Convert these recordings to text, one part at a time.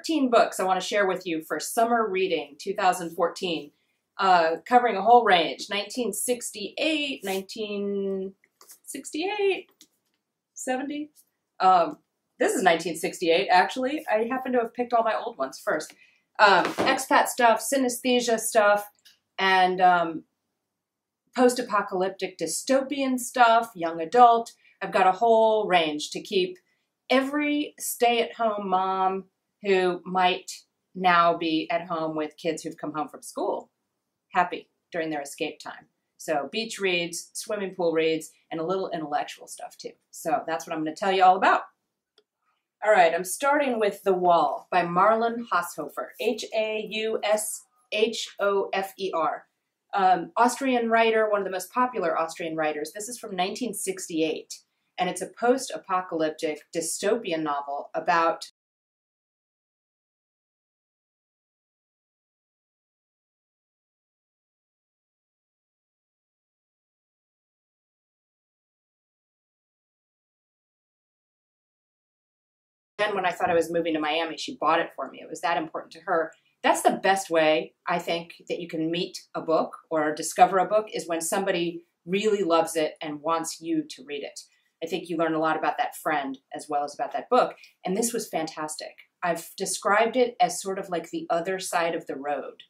13 books I want to share with you for summer reading 2014, covering a whole range, 1968, 1968, 70. This is 1968, actually. I happen to have picked all my old ones first. Expat stuff, synesthesia stuff, and post-apocalyptic dystopian stuff, young adult. I've got a whole range to keep every stay-at-home mom who might now be at home with kids who've come home from school happy during their escape time. So beach reads, swimming pool reads, and a little intellectual stuff too. So that's what I'm going to tell you all about. All right, I'm starting with The Wall by Marlen Haushofer, Haushofer. Austrian writer, one of the most popular Austrian writers. This is from 1968, and it's a post-apocalyptic dystopian novel about when I thought I was moving to Miami, she bought it for me. It was that important to her. That's the best way, I think, that you can meet a book or discover a book, is when somebody really loves it and wants you to read it. I think you learn a lot about that friend as well as about that book. And this was fantastic. I've described it as sort of like the other side of the road.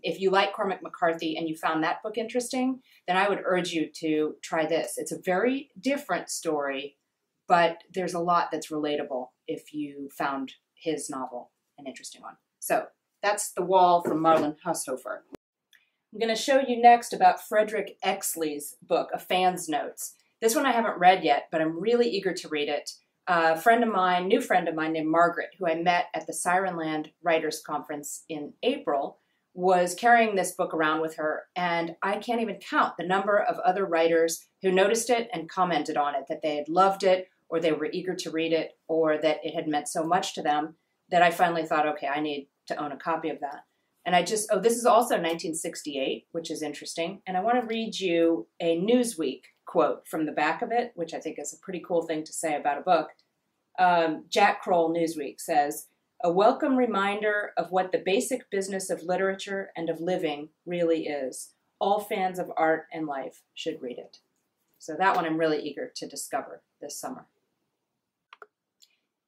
If you like Cormac McCarthy and you found that book interesting, then I would urge you to try this. It's a very different story, but there's a lot that's relatable if you found his novel an interesting one. So that's The Wall from Marlen Haushofer. I'm going to show you next about Frederick Exley's book, A Fan's Notes. This one I haven't read yet, but I'm really eager to read it. A friend of mine, new friend of mine named Margaret, who I met at the Sirenland Writers Conference in April, was carrying this book around with her, and I can't even count the number of other writers who noticed it and commented on it, that they had loved it, or they were eager to read it, or that it had meant so much to them that I finally thought, okay, I need to own a copy of that. And I just, this is also 1968, which is interesting. And I want to read you a Newsweek quote from the back of it, which I think is a pretty cool thing to say about a book. Jack Kroll, Newsweek, says, "A welcome reminder of what the basic business of literature and of living really is. All fans of art and life should read it." So that one I'm really eager to discover this summer.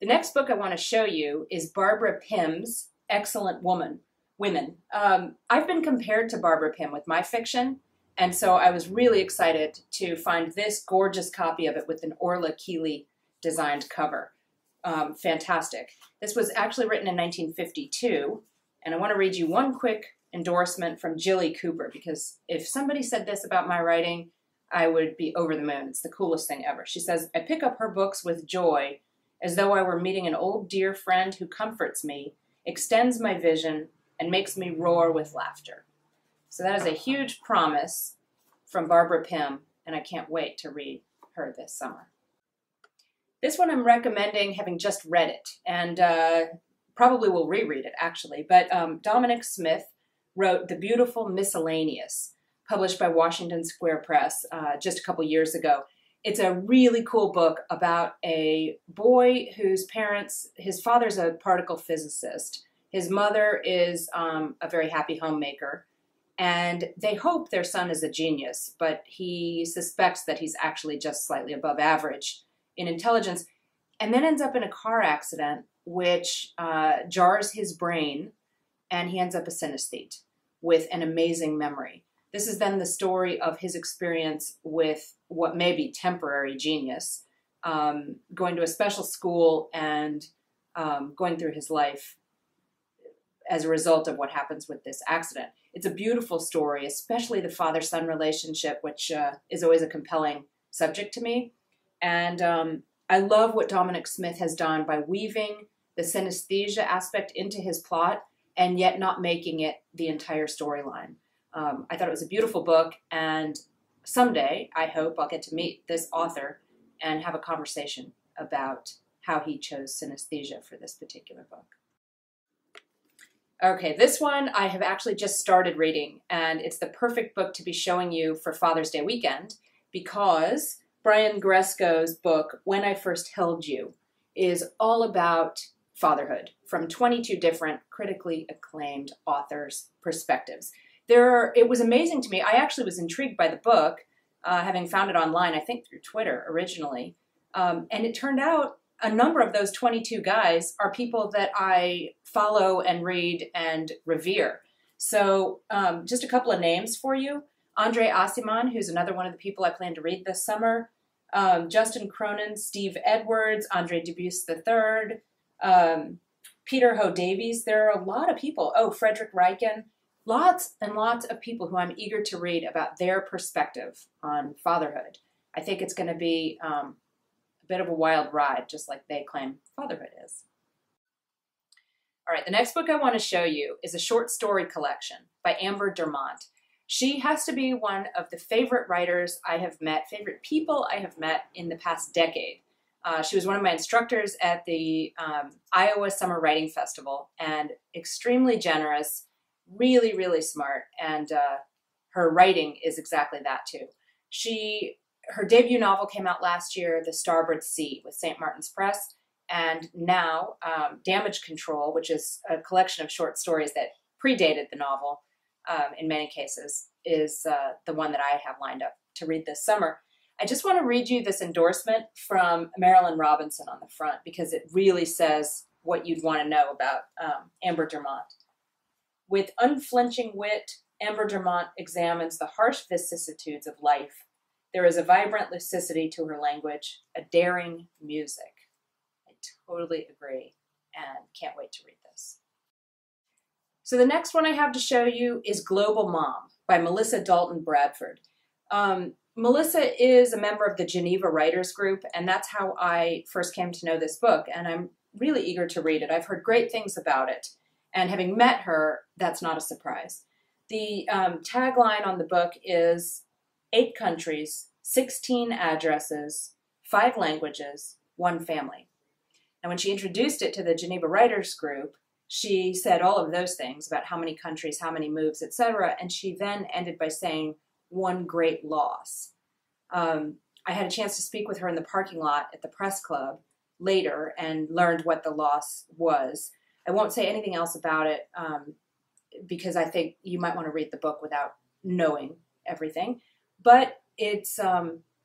The next book I want to show you is Barbara Pym's Excellent Women. I've been compared to Barbara Pym with my fiction, and so I was really excited to find this gorgeous copy of it with an Orla Keeley designed cover. Fantastic. This was actually written in 1952, and I want to read you one quick endorsement from Jilly Cooper, because if somebody said this about my writing, I would be over the moon. It's the coolest thing ever. She says, "I pick up her books with joy, as though I were meeting an old dear friend who comforts me, extends my vision, and makes me roar with laughter." So that is a huge promise from Barbara Pym, and I can't wait to read her this summer. This one I'm recommending, having just read it, and probably will reread it actually, but Dominic Smith wrote The Beautiful Miscellaneous, published by Washington Square Press just a couple years ago. It's a really cool book about a boy whose parents, his father's a particle physicist, his mother is a very happy homemaker, and they hope their son is a genius, but he suspects that he's actually just slightly above average in intelligence, and then ends up in a car accident which jars his brain, and he ends up a synesthete with an amazing memory. This is then the story of his experience with what may be temporary genius, going to a special school and going through his life as a result of what happens with this accident. It's a beautiful story, especially the father-son relationship, which is always a compelling subject to me. And I love what Dominic Smith has done by weaving the synesthesia aspect into his plot and yet not making it the entire storyline. I thought it was a beautiful book, and someday I hope I'll get to meet this author and have a conversation about how he chose synesthesia for this particular book. Okay, this one I have actually just started reading, and it's the perfect book to be showing you for Father's Day weekend, because Brian Gresco's book, When I First Held You, is all about Fatherhood from 22 different critically acclaimed authors' perspectives. It was amazing to me. I actually was intrigued by the book, having found it online, I think through Twitter originally. And it turned out a number of those 22 guys are people that I follow and read and revere. So just a couple of names for you. André Aciman, who's another one of the people I plan to read this summer. Justin Cronin, Steve Edwards, André Dubusse III, Peter Ho Davies. There are a lot of people. Oh, Frederick Reichen. Lots and lots of people who I'm eager to read about their perspective on fatherhood. I think it's going to be a bit of a wild ride, just like they claim fatherhood is. All right, the next book I want to show you is a short story collection by Amber Dermont. She has to be one of the favorite writers I have met, favorite people I have met in the past decade. She was one of my instructors at the Iowa Summer Writing Festival, and extremely generous, really, really smart, and her writing is exactly that too. Her debut novel came out last year, The Starboard Sea, with St. Martin's Press, and now Damage Control, which is a collection of short stories that predated the novel in many cases, is the one that I have lined up to read this summer. I just want to read you this endorsement from Marlen Robinson on the front because it really says what you'd want to know about Amber Dermont. With unflinching wit, Amber Dermont examines the harsh vicissitudes of life. There is a vibrant lucidity to her language, a daring music. I totally agree and can't wait to read this. So the next one I have to show you is Global Mom by Melissa Dalton Bradford. Melissa is a member of the Geneva Writers Group, and that's how I first came to know this book, and I'm really eager to read it. I've heard great things about it, and having met her, that's not a surprise. The tagline on the book is 8 countries, 16 addresses, 5 languages, 1 family. And when she introduced it to the Geneva Writers Group, she said all of those things about how many countries, how many moves, etc. And she then ended by saying, 1 great loss. I had a chance to speak with her in the parking lot at the press club later and learned what the loss was. I won't say anything else about it because I think you might want to read the book without knowing everything. But it's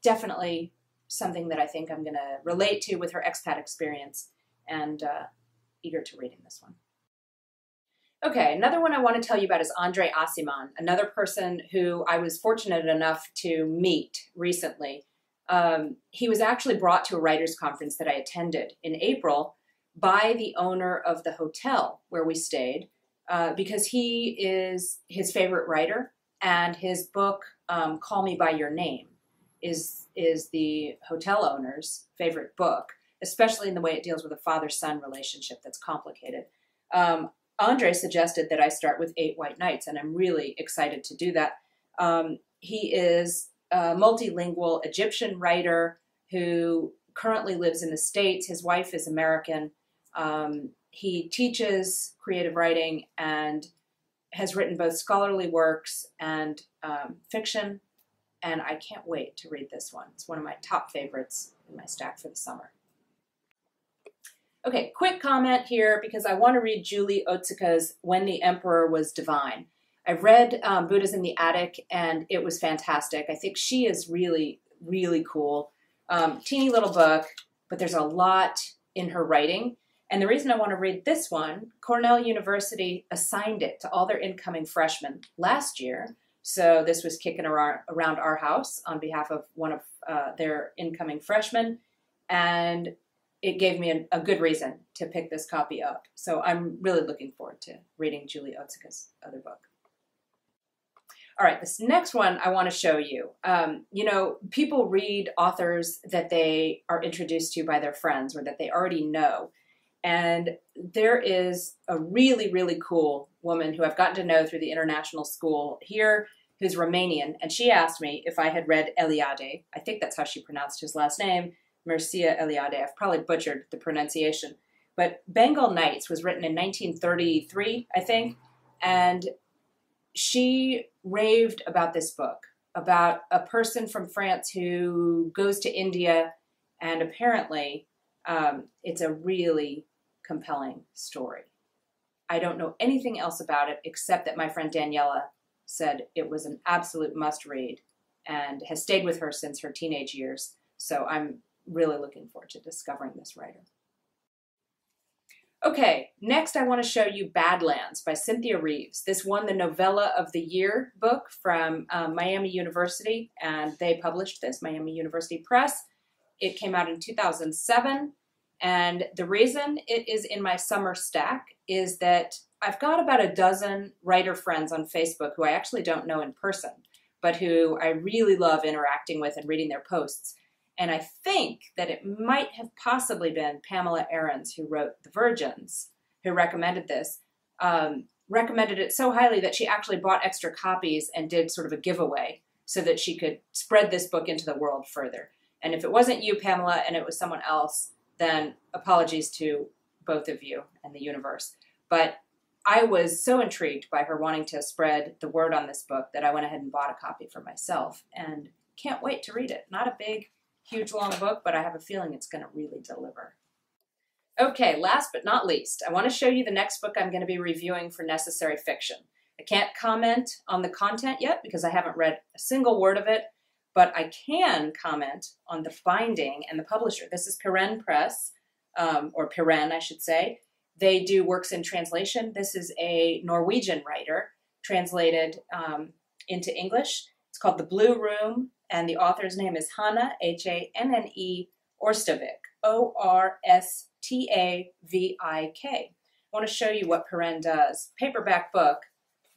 definitely something that I think I'm going to relate to with her expat experience, and eager to reading this one. Okay, another one I want to tell you about is André Aciman, another person who I was fortunate enough to meet recently. He was actually brought to a writers' conference that I attended in April by the owner of the hotel where we stayed, because he is his favorite writer, and his book, Call Me By Your Name, is the hotel owner's favorite book, especially in the way it deals with a father-son relationship that's complicated. André suggested that I start with 8 White Nights, and I'm really excited to do that. He is a multilingual Egyptian writer who currently lives in the States. His wife is American. He teaches creative writing and has written both scholarly works and fiction, and I can't wait to read this one. It's one of my top favorites in my stack for the summer. Okay, quick comment here because I want to read Julie Otsuka's When the Emperor Was Divine. I've read Buddha's in the Attic, and it was fantastic. I think she is really, really cool. Teeny little book, but there's a lot in her writing. And the reason I want to read this one, Cornell University assigned it to all their incoming freshmen last year. So this was kicking around our house on behalf of one of their incoming freshmen. And it gave me a good reason to pick this copy up. So I'm really looking forward to reading Julie Otsuka's other book. All right, this next one I want to show you. You know, people read authors that they are introduced to by their friends or that they already know. And there is a really, really cool woman who I've gotten to know through the international school here who's Romanian. And she asked me if I had read Eliade. I think that's how she pronounced his last name. Mircea Eliade. I've probably butchered the pronunciation. But Bengal Nights was written in 1933, I think, and she raved about this book, about a person from France who goes to India, and apparently it's a really compelling story. I don't know anything else about it except that my friend Daniela said it was an absolute must-read and has stayed with her since her teenage years. So I'm really looking forward to discovering this writer. Okay, next I want to show you Badlands by Cynthia Reeves. This won the Novella of the Year book from Miami University, and they published this, Miami University Press. It came out in 2007, and the reason it is in my summer stack is that I've got about a dozen writer friends on Facebook who I actually don't know in person, but who I really love interacting with and reading their posts. And I think that it might have possibly been Pamela Ahrens, who wrote The Virgins, who recommended this, recommended it so highly that she actually bought extra copies and did sort of a giveaway so that she could spread this book into the world further. And if it wasn't you, Pamela, and it was someone else, then apologies to both of you and the universe. But I was so intrigued by her wanting to spread the word on this book that I went ahead and bought a copy for myself and can't wait to read it. Not a big, huge, long book, but I have a feeling it's going to really deliver. Okay, last but not least, I want to show you the next book I'm going to be reviewing for Necessary Fiction. I can't comment on the content yet because I haven't read a single word of it, but I can comment on the binding and the publisher. This is Peirene Press, or Peirene, I should say. They do works in translation. This is a Norwegian writer translated into English. It's called The Blue Room, and the author's name is Hanne, Hanne, Ørstavik, Orstavik. I want to show you what Peirene does. Paperback book,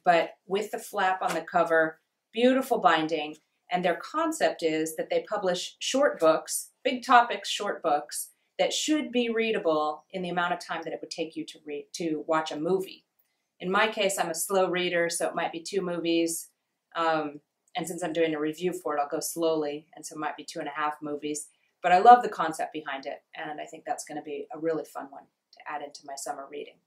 but with the flap on the cover, beautiful binding, and their concept is that they publish short books, big topics, short books, that should be readable in the amount of time that it would take you to watch a movie. In my case, I'm a slow reader, so it might be 2 movies. And since I'm doing a review for it, I'll go slowly, and so it might be 2.5 movies. But I love the concept behind it, and I think that's going to be a really fun one to add into my summer reading.